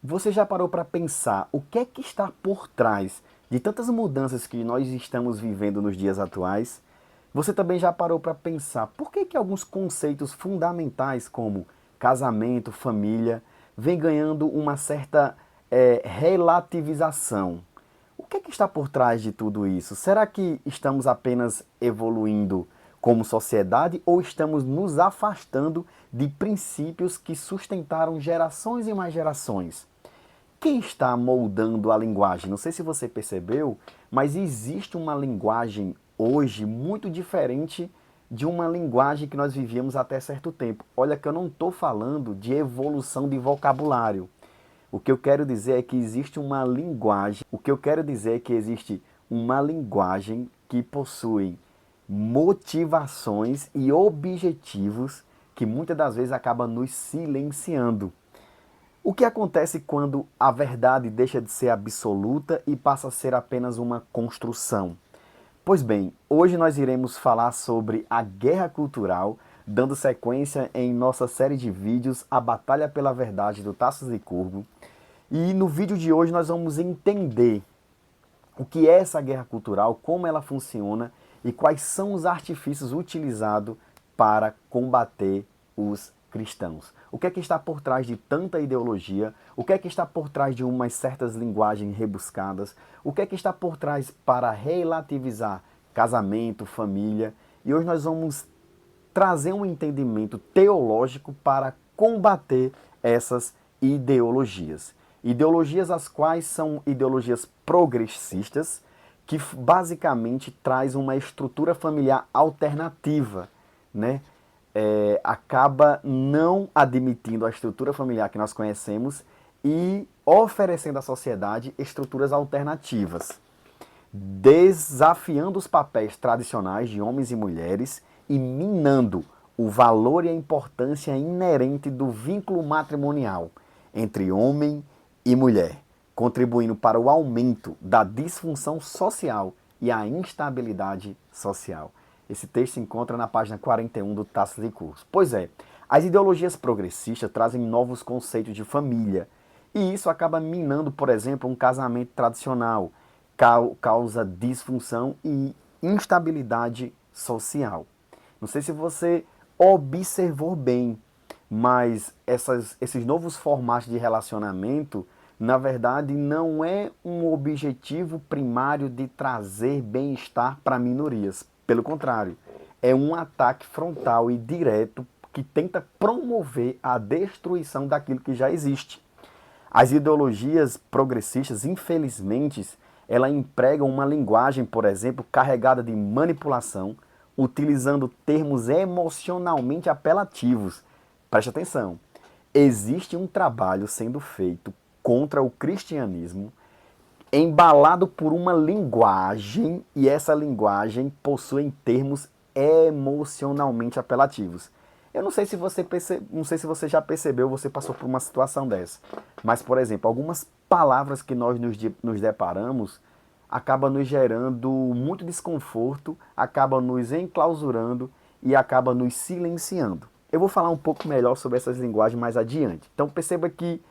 Você já parou para pensar o que é que está por trás de tantas mudanças que nós estamos vivendo nos dias atuais? Você também já parou para pensar por que que alguns conceitos fundamentais como casamento, família, vem ganhando uma certa relativização? O que é que está por trás de tudo isso? Será que estamos apenas evoluindo como sociedade ou estamos nos afastando de princípios que sustentaram gerações e mais gerações? Quem está moldando a linguagem? Não sei se você percebeu, mas existe uma linguagem hoje muito diferente de uma linguagem que nós vivíamos até certo tempo. Olha que eu não estou falando de evolução de vocabulário. O que eu quero dizer é que existe uma linguagem, o que eu quero dizer é que existe uma linguagem que possui motivações e objetivos que muitas das vezes acaba nos silenciando. O que acontece quando a verdade deixa de ser absoluta e passa a ser apenas uma construção? Pois bem, hoje nós iremos falar sobre a guerra cultural, dando sequência em nossa série de vídeos A Batalha pela Verdade do Tasso Licurgo. E no vídeo de hoje nós vamos entender o que é essa guerra cultural, como ela funciona e quais são os artifícios utilizados para combater os cristãos. O que é que está por trás de tanta ideologia? O que é que está por trás de umas certas linguagens rebuscadas? O que é que está por trás para relativizar casamento, família? E hoje nós vamos trazer um entendimento teológico para combater essas ideologias. Ideologias as quais são ideologias progressistas, que basicamente traz uma estrutura familiar alternativa, né? Acaba não admitindo a estrutura familiar que nós conhecemos e oferecendo à sociedade estruturas alternativas, desafiando os papéis tradicionais de homens e mulheres e minando o valor e a importância inerente do vínculo matrimonial entre homem e mulher, contribuindo para o aumento da disfunção social e a instabilidade social. Esse texto se encontra na página 41 do Tasso Licurgo. Pois é, as ideologias progressistas trazem novos conceitos de família, e isso acaba minando, por exemplo, um casamento tradicional, causa disfunção e instabilidade social. Não sei se você observou bem, mas esses novos formatos de relacionamento, na verdade, não é um objetivo primário de trazer bem-estar para minorias. Pelo contrário, é um ataque frontal e direto que tenta promover a destruição daquilo que já existe. As ideologias progressistas, infelizmente, elas empregam uma linguagem, por exemplo, carregada de manipulação, utilizando termos emocionalmente apelativos. Preste atenção. Existe um trabalho sendo feito contra o cristianismo, embalado por uma linguagem, e essa linguagem possui termos emocionalmente apelativos. Eu não sei se não sei se você já percebeu, você passou por uma situação dessa. Mas, por exemplo, algumas palavras que nós nos deparamos acabam nos gerando muito desconforto, acabam nos enclausurando e acabam nos silenciando. Eu vou falar um pouco melhor sobre essas linguagens mais adiante. Então perceba que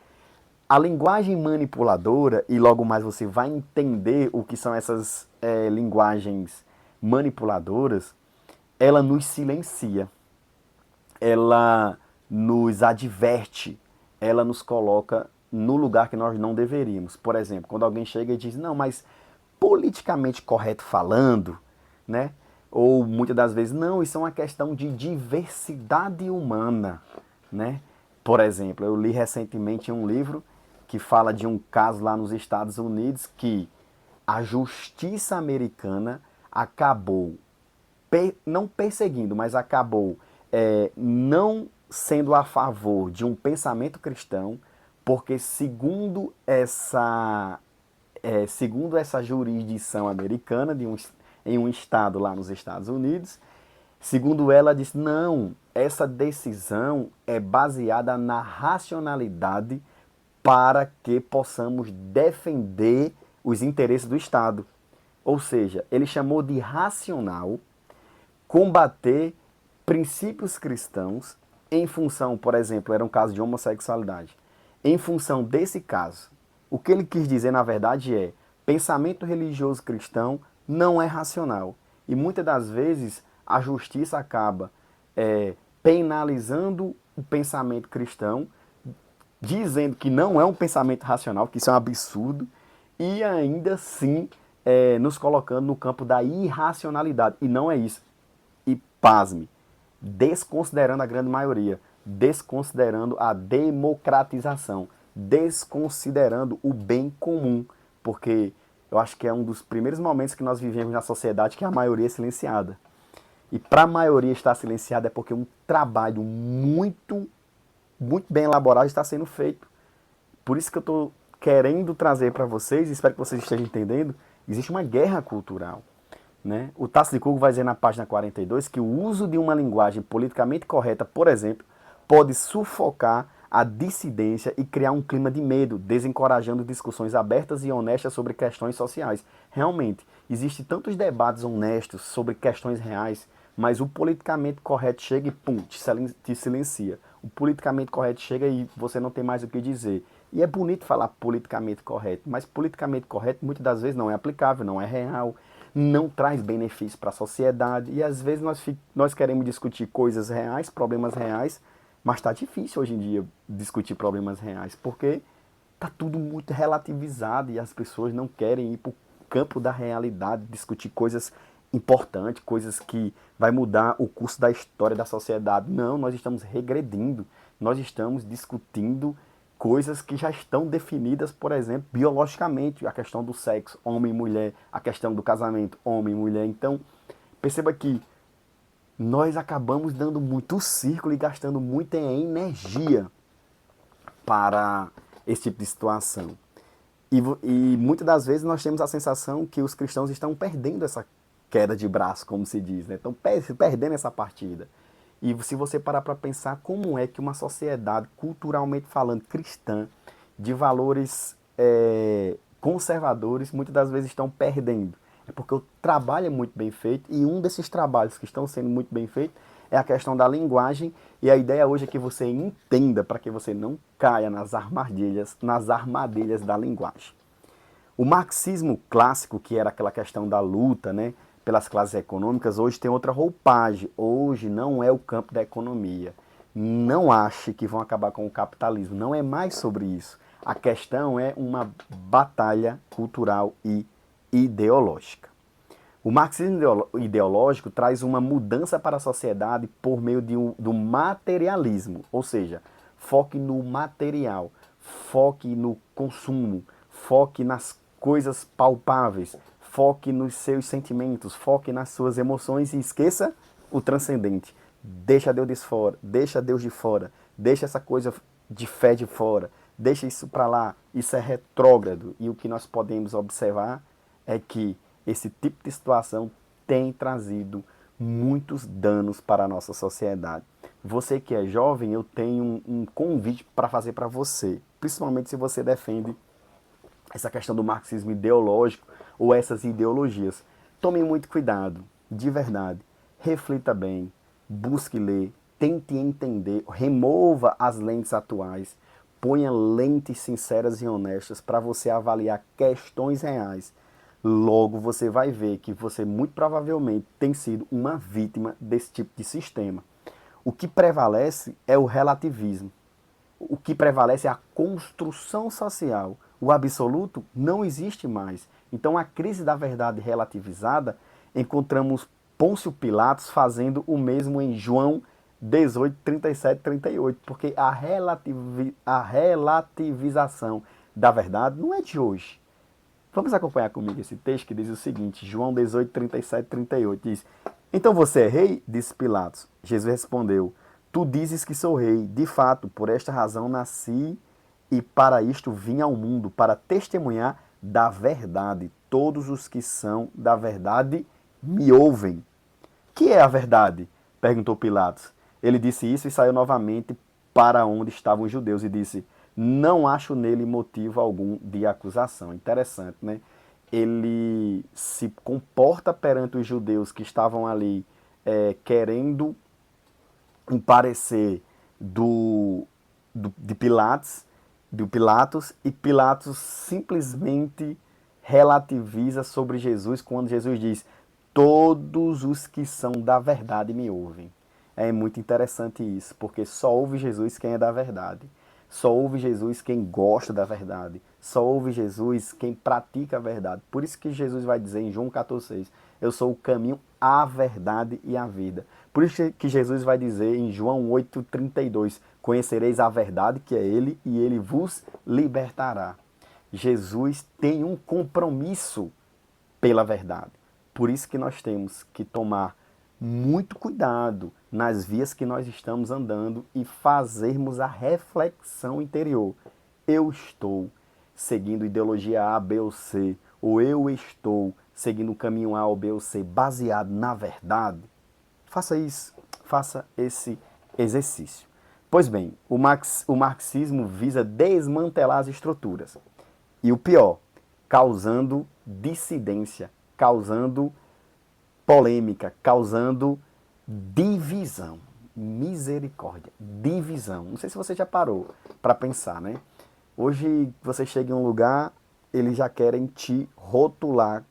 a linguagem manipuladora, e logo mais você vai entender o que são essas linguagens manipuladoras, ela nos silencia, ela nos adverte, ela nos coloca no lugar que nós não deveríamos. Por exemplo, quando alguém chega e diz, não, mas politicamente correto falando, né? Ou muitas das vezes, não, isso é uma questão de diversidade humana, né? Por exemplo, eu li recentemente um livro que fala de um caso lá nos Estados Unidos que a justiça americana acabou não perseguindo, mas acabou não sendo a favor de um pensamento cristão, porque segundo essa jurisdição americana em um estado lá nos Estados Unidos, segundo ela, disse, não, essa decisão é baseada na racionalidade para que possamos defender os interesses do Estado. Ou seja, ele chamou de racional combater princípios cristãos em função, por exemplo, era um caso de homossexualidade, em função desse caso. O que ele quis dizer, na verdade, é: pensamento religioso cristão não é racional. E muitas das vezes a justiça acaba penalizando o pensamento cristão, dizendo que não é um pensamento racional, que isso é um absurdo, e ainda assim nos colocando no campo da irracionalidade. E não é isso. E pasme, desconsiderando a grande maioria, desconsiderando a democratização, desconsiderando o bem comum, porque eu acho que é um dos primeiros momentos que nós vivemos na sociedade que a maioria é silenciada. E para a maioria estar silenciada é porque um trabalho muito bem elaborado está sendo feito. Por isso que eu estou querendo trazer para vocês, espero que vocês estejam entendendo, existe uma guerra cultural. Né? O Tácito de Cugo vai dizer na página 42 que o uso de uma linguagem politicamente correta, por exemplo, pode sufocar a dissidência e criar um clima de medo, desencorajando discussões abertas e honestas sobre questões sociais. Realmente, existem tantos debates honestos sobre questões reais, mas o politicamente correto chega e pum, te silencia. O politicamente correto chega e você não tem mais o que dizer. E é bonito falar politicamente correto, mas politicamente correto muitas das vezes não é aplicável, não é real, não traz benefício para a sociedade. E às vezes nós queremos discutir coisas reais, problemas reais, mas está difícil hoje em dia discutir problemas reais, porque está tudo muito relativizado e as pessoas não querem ir para o campo da realidade, discutir coisas importantes, coisas que vai mudar o curso da história da sociedade. Não, nós estamos regredindo, nós estamos discutindo coisas que já estão definidas, por exemplo, biologicamente, a questão do sexo, homem e mulher, a questão do casamento, homem e mulher. Então, perceba que nós acabamos dando muito círculo e gastando muita energia para esse tipo de situação. E muitas das vezes nós temos a sensação que os cristãos estão perdendo essa queda de braço, como se diz, né? Estão perdendo essa partida. E se você parar para pensar como é que uma sociedade, culturalmente falando, cristã, de valores conservadores, muitas das vezes estão perdendo. É porque o trabalho é muito bem feito e um desses trabalhos que estão sendo muito bem feitos é a questão da linguagem. E a ideia hoje é que você entenda para que você não caia nas armadilhas da linguagem. O marxismo clássico, que era aquela questão da luta, né, pelas classes econômicas, hoje tem outra roupagem. Hoje não é o campo da economia. Não ache que vão acabar com o capitalismo. Não é mais sobre isso. A questão é uma batalha cultural e ideológica. O marxismo ideológico traz uma mudança para a sociedade por meio do materialismo, ou seja, foque no material, foque no consumo, foque nas coisas palpáveis, foque nos seus sentimentos, foque nas suas emoções e esqueça o transcendente. Deixa Deus de fora, deixa Deus de fora, deixa essa coisa de fé de fora, deixa isso para lá, isso é retrógrado. E o que nós podemos observar é que esse tipo de situação tem trazido muitos danos para a nossa sociedade. Você que é jovem, eu tenho um convite para fazer para você, principalmente se você defende essa questão do marxismo ideológico ou essas ideologias. Tome muito cuidado, de verdade. Reflita bem, busque ler, tente entender, remova as lentes atuais, ponha lentes sinceras e honestas para você avaliar questões reais. Logo você vai ver que você muito provavelmente tem sido uma vítima desse tipo de sistema. O que prevalece é o relativismo. O que prevalece é a construção social. O absoluto não existe mais. Então, a crise da verdade relativizada, encontramos Pôncio Pilatos fazendo o mesmo em João 18, 37, 38. Porque a relativização da verdade não é de hoje. Vamos acompanhar comigo esse texto que diz o seguinte, João 18, 37, 38, diz: Então você é rei? Disse Pilatos. Jesus respondeu: Tu dizes que sou rei. De fato, por esta razão nasci e para isto vim ao mundo, para testemunhar da verdade. Todos os que são da verdade me ouvem. Que é a verdade? Perguntou Pilatos. Ele disse isso e saiu novamente para onde estavam os judeus e disse: Não acho nele motivo algum de acusação. Interessante, né? Ele se comporta perante os judeus que estavam ali querendo um parecer de Pilatos de Pilatos, e Pilatos simplesmente relativiza sobre Jesus quando Jesus diz: todos os que são da verdade me ouvem. É muito interessante isso, porque só ouve Jesus quem é da verdade. Só ouve Jesus quem gosta da verdade. Só ouve Jesus quem pratica a verdade. Por isso que Jesus vai dizer em João 14,6: eu sou o caminho, a verdade e a vida. Por isso que Jesus vai dizer em João 8,32: conhecereis a verdade, que é Ele, e Ele vos libertará. Jesus tem um compromisso pela verdade. Por isso que nós temos que tomar muito cuidado nas vias que nós estamos andando e fazermos a reflexão interior. Eu estou seguindo ideologia A, B ou C, ou eu estou seguindo o caminho A ou B ou C baseado na verdade? Faça isso, faça esse exercício. Pois bem, o marxismo visa desmantelar as estruturas. E o pior, causando dissidência, causando polêmica, causando divisão. Misericórdia, divisão. Não sei se você já parou para pensar, né? Hoje você chega em um lugar, eles já querem te rotular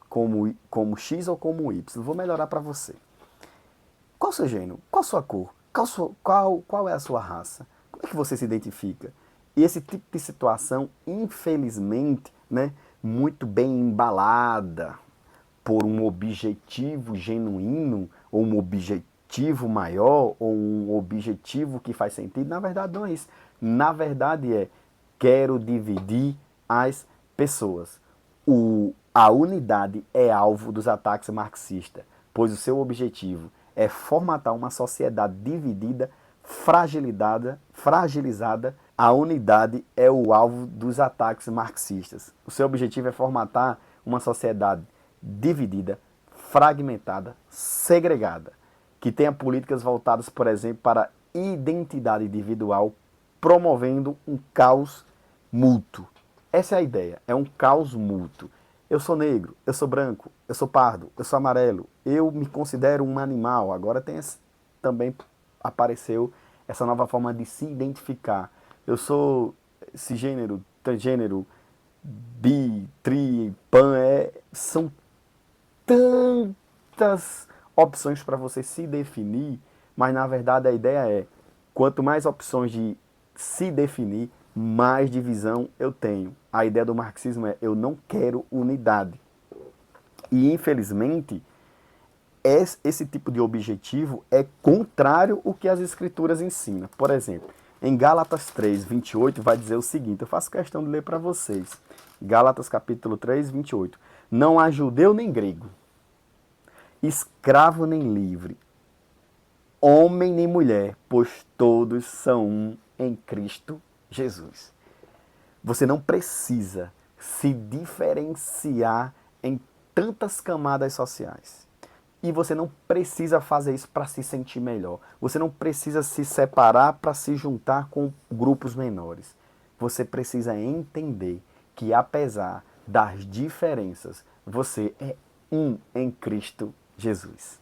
como X ou como Y. Vou melhorar para você. Qual o seu gênero? Qual a sua cor? Qual é a sua raça? Como é que você se identifica? E esse tipo de situação, infelizmente, né, muito bem embalada por um objetivo genuíno, ou um objetivo maior, ou um objetivo que faz sentido, na verdade não é isso. Na verdade é, quero dividir as pessoas. A unidade é alvo dos ataques marxistas, pois o seu objetivo é formatar uma sociedade dividida, fragilizada. A unidade é o alvo dos ataques marxistas. O seu objetivo é formatar uma sociedade dividida, fragmentada, segregada, que tenha políticas voltadas, por exemplo, para a identidade individual, promovendo um caos mútuo. Essa é a ideia, é um caos mútuo. Eu sou negro, eu sou branco, eu sou pardo, eu sou amarelo, eu me considero um animal. Agora também apareceu essa nova forma de se identificar. Eu sou cisgênero, transgênero, bi, tri, pan, são tantas opções para você se definir, mas na verdade a ideia é, quanto mais opções de se definir, mais divisão eu tenho. A ideia do marxismo é, eu não quero unidade. E infelizmente, esse tipo de objetivo é contrário ao que as escrituras ensinam. Por exemplo, em Gálatas 3, 28, vai dizer o seguinte, eu faço questão de ler para vocês. Gálatas capítulo 3, 28. Não há judeu nem grego, escravo nem livre, homem nem mulher, pois todos são um em Cristo Jesus. Você não precisa se diferenciar em tantas camadas sociais. E você não precisa fazer isso para se sentir melhor. Você não precisa se separar para se juntar com grupos menores. Você precisa entender que, apesar das diferenças, você é um em Cristo Jesus.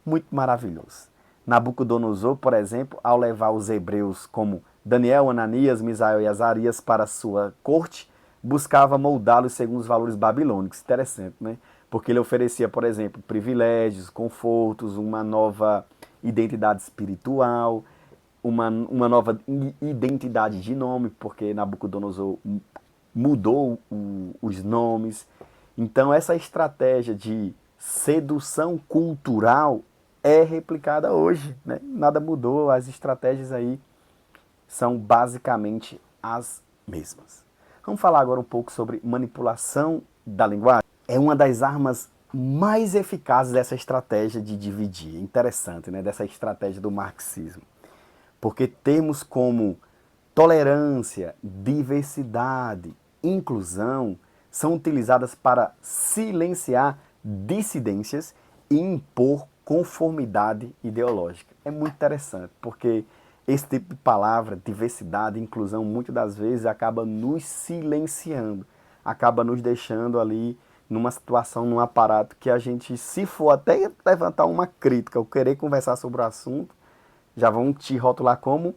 Muito maravilhoso. Nabucodonosor, por exemplo, ao levar os hebreus como Daniel, Ananias, Misael e Azarias para sua corte, buscava moldá-los segundo os valores babilônicos. Interessante, né? Porque ele oferecia, por exemplo, privilégios, confortos, uma nova identidade espiritual, uma nova identidade de nome, porque Nabucodonosor mudou os nomes. Então essa estratégia de sedução cultural é replicada hoje, né? Nada mudou, as estratégias aí são basicamente as mesmas. Vamos falar agora um pouco sobre manipulação da linguagem. É uma das armas mais eficazes dessa estratégia de dividir. Interessante, né? Dessa estratégia do marxismo. Porque termos como tolerância, diversidade, inclusão são utilizadas para silenciar dissidências e impor conformidade ideológica. É muito interessante, porque esse tipo de palavra, diversidade, inclusão, muitas das vezes acaba nos silenciando, acaba nos deixando ali numa situação, num aparato que a gente, se for até levantar uma crítica ou querer conversar sobre o assunto, já vão te rotular como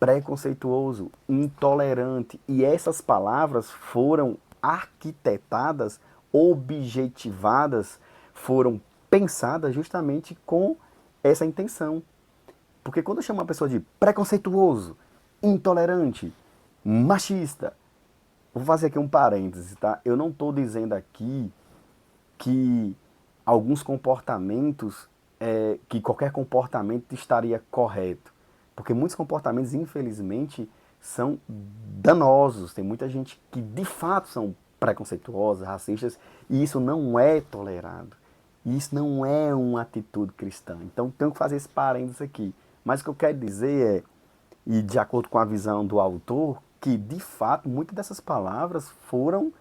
preconceituoso, intolerante. E essas palavras foram arquitetadas, objetivadas, foram pensadas justamente com essa intenção. Porque quando eu chamo uma pessoa de preconceituoso, intolerante, machista, vou fazer aqui um parêntese, tá? Eu não estou dizendo aqui que alguns comportamentos, que qualquer comportamento estaria correto. Porque muitos comportamentos, infelizmente, são danosos. Tem muita gente que de fato são preconceituosos, racistas, e isso não é tolerado. Isso não é uma atitude cristã. Então tenho que fazer esse parênteses aqui. Mas o que eu quero dizer é, e de acordo com a visão do autor, que de fato muitas dessas palavras foram,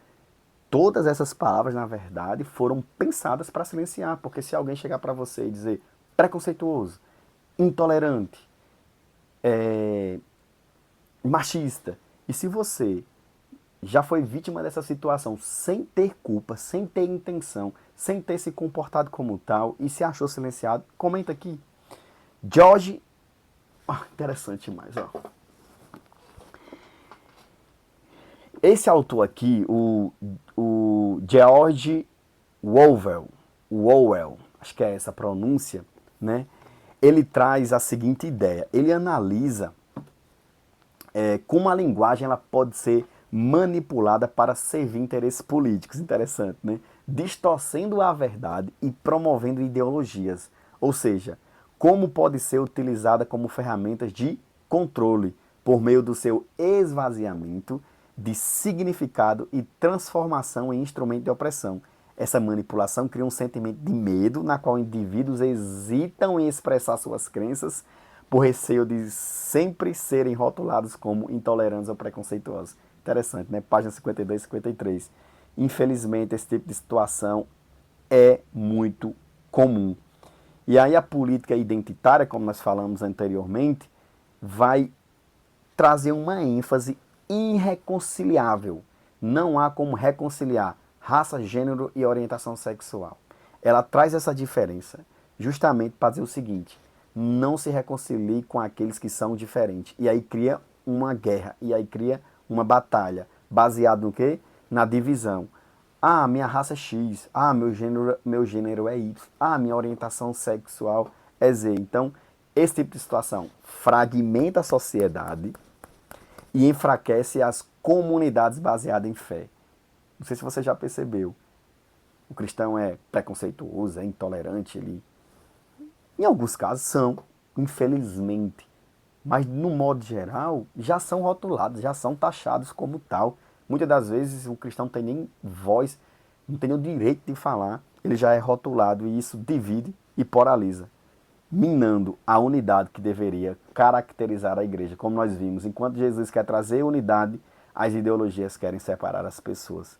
todas essas palavras na verdade, foram pensadas para silenciar. Porque se alguém chegar para você e dizer preconceituoso, intolerante, machista, e se você já foi vítima dessa situação sem ter culpa, sem ter intenção, sem ter se comportado como tal e se achou silenciado, comenta aqui. George, interessante demais, ó. Esse autor aqui, o George Orwell, acho que é essa a pronúncia, né? Ele traz a seguinte ideia. Ele analisa como a linguagem ela pode ser manipulada para servir interesses políticos. Interessante, né? Distorcendo a verdade e promovendo ideologias. Ou seja, como pode ser utilizada como ferramentas de controle por meio do seu esvaziamento de significado e transformação em instrumento de opressão. Essa manipulação cria um sentimento de medo na qual indivíduos hesitam em expressar suas crenças por receio de sempre serem rotulados como intolerantes ou preconceituosos. Interessante, né? Página 52 e 53. Infelizmente, esse tipo de situação é muito comum. E aí a política identitária, como nós falamos anteriormente, vai trazer uma ênfase irreconciliável. Não há como reconciliar raça, gênero e orientação sexual. Ela traz essa diferença justamente para dizer o seguinte: não se reconcilie com aqueles que são diferentes. E aí cria uma guerra, e aí cria uma batalha, baseado no quê? Na divisão. Ah, minha raça é X. Ah, meu gênero é Y. Ah, minha orientação sexual é Z. Então, esse tipo de situação fragmenta a sociedade e enfraquece as comunidades baseadas em fé. Não sei se você já percebeu. O cristão é preconceituoso, é intolerante. Em alguns casos são, infelizmente. Mas, no modo geral, já são rotulados, já são taxados como tal. Muitas das vezes o cristão não tem nem voz, não tem nem o direito de falar. Ele já é rotulado e isso divide e polariza, minando a unidade que deveria caracterizar a igreja. Como nós vimos, enquanto Jesus quer trazer unidade, as ideologias querem separar as pessoas.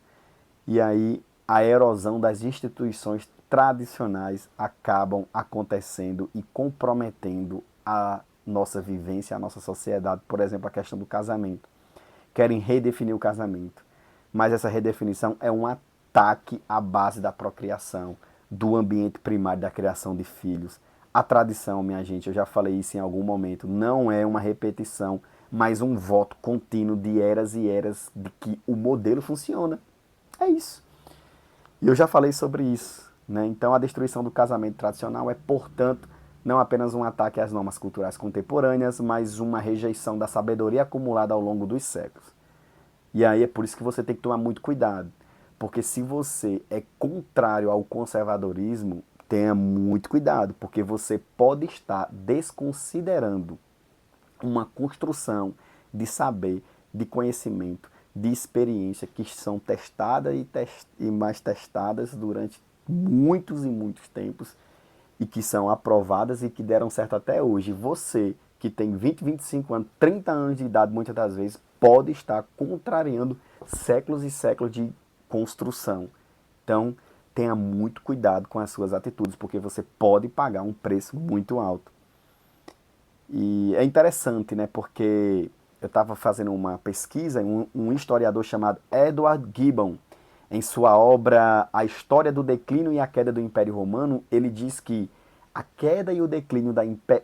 E aí a erosão das instituições tradicionais acabam acontecendo e comprometendo a nossa vivência, a nossa sociedade. Por exemplo, a questão do casamento. Querem redefinir o casamento. Mas essa redefinição é um ataque à base da procriação, do ambiente primário da criação de filhos. A tradição, minha gente, eu já falei isso em algum momento, não é uma repetição, mas um voto contínuo de eras e eras de que o modelo funciona. É isso. E eu já falei sobre isso, né? Então a destruição do casamento tradicional é, portanto, não apenas um ataque às normas culturais contemporâneas, mas uma rejeição da sabedoria acumulada ao longo dos séculos. E aí é por isso que você tem que tomar muito cuidado. Porque se você é contrário ao conservadorismo, tenha muito cuidado, porque você pode estar desconsiderando uma construção de saber, de conhecimento, de experiência que são testadas e mais testadas durante muitos e muitos tempos e que são aprovadas e que deram certo até hoje. Você, que tem 20, 25 anos, 30 anos de idade, muitas das vezes, pode estar contrariando séculos e séculos de construção. Então, tenha muito cuidado com as suas atitudes, porque você pode pagar um preço muito alto. E é interessante, né? Porque eu estava fazendo uma pesquisa, um historiador chamado Edward Gibbon, em sua obra A História do Declínio e a Queda do Império Romano, ele diz que a queda e o declínio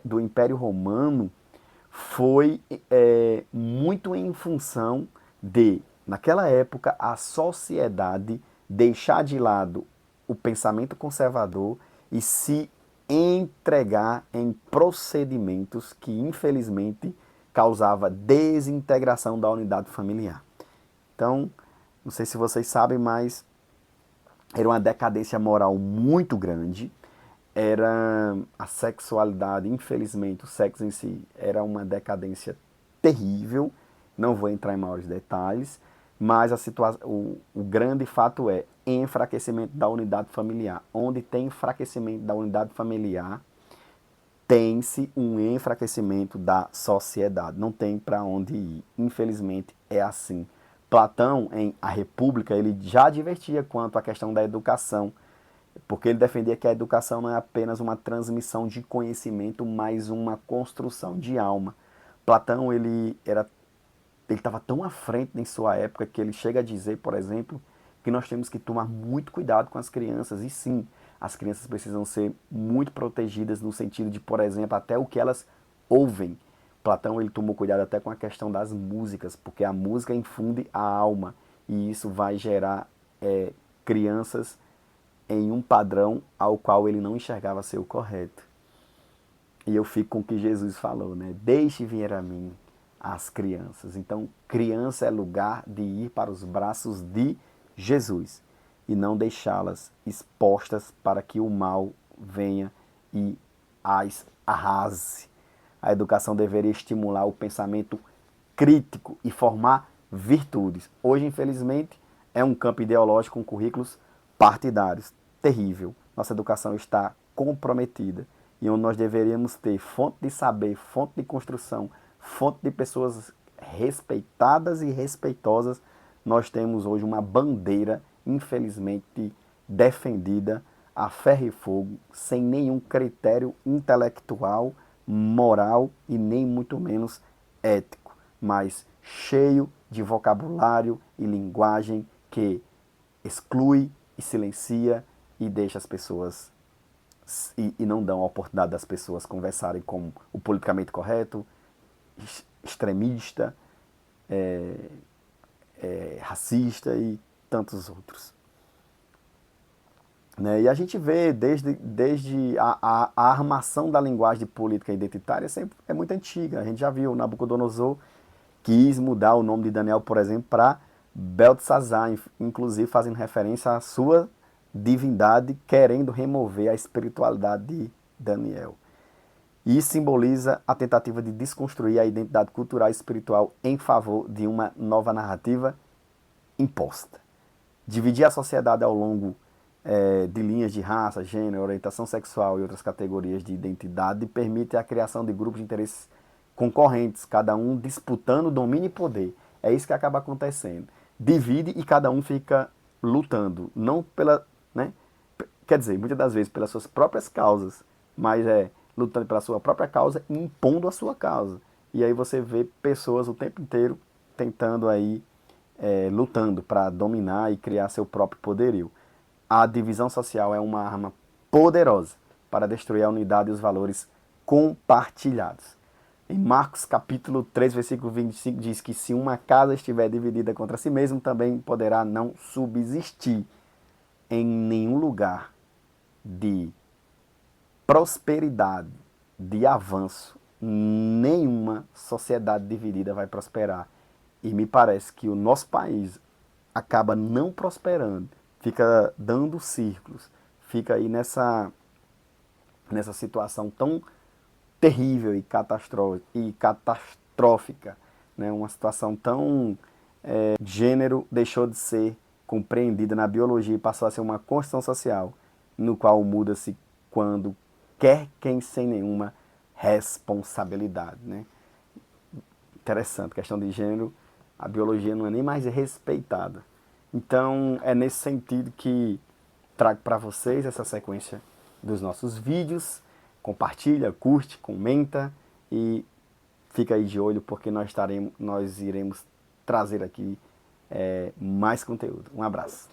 do Império Romano foi muito em função de, naquela época, a sociedade deixar de lado o pensamento conservador e se entregar em procedimentos que, infelizmente, causava desintegração da unidade familiar. Então, não sei se vocês sabem, mas era uma decadência moral muito grande. Era a sexualidade, infelizmente, o sexo em si era uma decadência terrível. Não vou entrar em maiores detalhes, mas o grande fato é enfraquecimento da unidade familiar. Onde tem enfraquecimento da unidade familiar, tem-se um enfraquecimento da sociedade. Não tem para onde ir. Infelizmente é assim. Platão, em A República, ele já advertia quanto à questão da educação, porque ele defendia que a educação não é apenas uma transmissão de conhecimento, mas uma construção de alma. Platão, ele estava tão à frente em sua época que ele chega a dizer, por exemplo, que nós temos que tomar muito cuidado com as crianças. E sim, as crianças precisam ser muito protegidas no sentido de, por exemplo, até o que elas ouvem. Platão, ele tomou cuidado até com a questão das músicas, porque a música infunde a alma e isso vai gerar crianças em um padrão ao qual ele não enxergava ser o correto. E eu fico com o que Jesus falou, né? Deixe vir a mim as crianças. Então, criança é lugar de ir para os braços de Jesus e não deixá-las expostas para que o mal venha e as arrase. A educação deveria estimular o pensamento crítico e formar virtudes. Hoje, infelizmente, é um campo ideológico com currículos partidários. Terrível. Nossa educação está comprometida e onde nós deveríamos ter fonte de saber, fonte de construção, fonte de pessoas respeitadas e respeitosas, nós temos hoje uma bandeira, infelizmente, defendida a ferro e fogo, sem nenhum critério intelectual, moral e nem muito menos ético, mas cheio de vocabulário e linguagem que exclui e silencia e deixa as pessoas e não dão a oportunidade das pessoas conversarem com o politicamente correto, extremista, racista e tantos outros. Né? E a gente vê desde a armação da linguagem de política identitária sempre é muito antiga. A gente já viu, Nabucodonosor quis mudar o nome de Daniel, por exemplo, para Beltesazar, inclusive fazendo referência à sua divindade, querendo remover a espiritualidade de Daniel. E simboliza a tentativa de desconstruir a identidade cultural e espiritual em favor de uma nova narrativa imposta. Dividir a sociedade ao longo de linhas de raça, gênero, orientação sexual e outras categorias de identidade permite a criação de grupos de interesses concorrentes, cada um disputando domínio e poder. É isso que acaba acontecendo. Divide e cada um fica lutando, não pela, né? Quer dizer, muitas das vezes pelas suas próprias causas, mas lutando pela sua própria causa e impondo a sua causa. E aí você vê pessoas o tempo inteiro tentando aí, lutando para dominar e criar seu próprio poderio. A divisão social é uma arma poderosa para destruir a unidade e os valores compartilhados. Em Marcos capítulo 3, versículo 25, diz que se uma casa estiver dividida contra si mesma, também poderá não subsistir. Em nenhum lugar de prosperidade, de avanço, nenhuma sociedade dividida vai prosperar. E me parece que o nosso país acaba não prosperando, fica dando círculos, fica aí nessa situação tão terrível e catastrófica, né? Uma situação tão gênero deixou de ser compreendida na biologia e passou a ser uma construção social, no qual muda-se quando quer quem sem nenhuma responsabilidade, né? Interessante, questão de gênero, a biologia não é nem mais respeitada. Então é nesse sentido que trago para vocês essa sequência dos nossos vídeos. Compartilha, curte, comenta e fica aí de olho porque nós iremos trazer aqui mais conteúdo. Um abraço.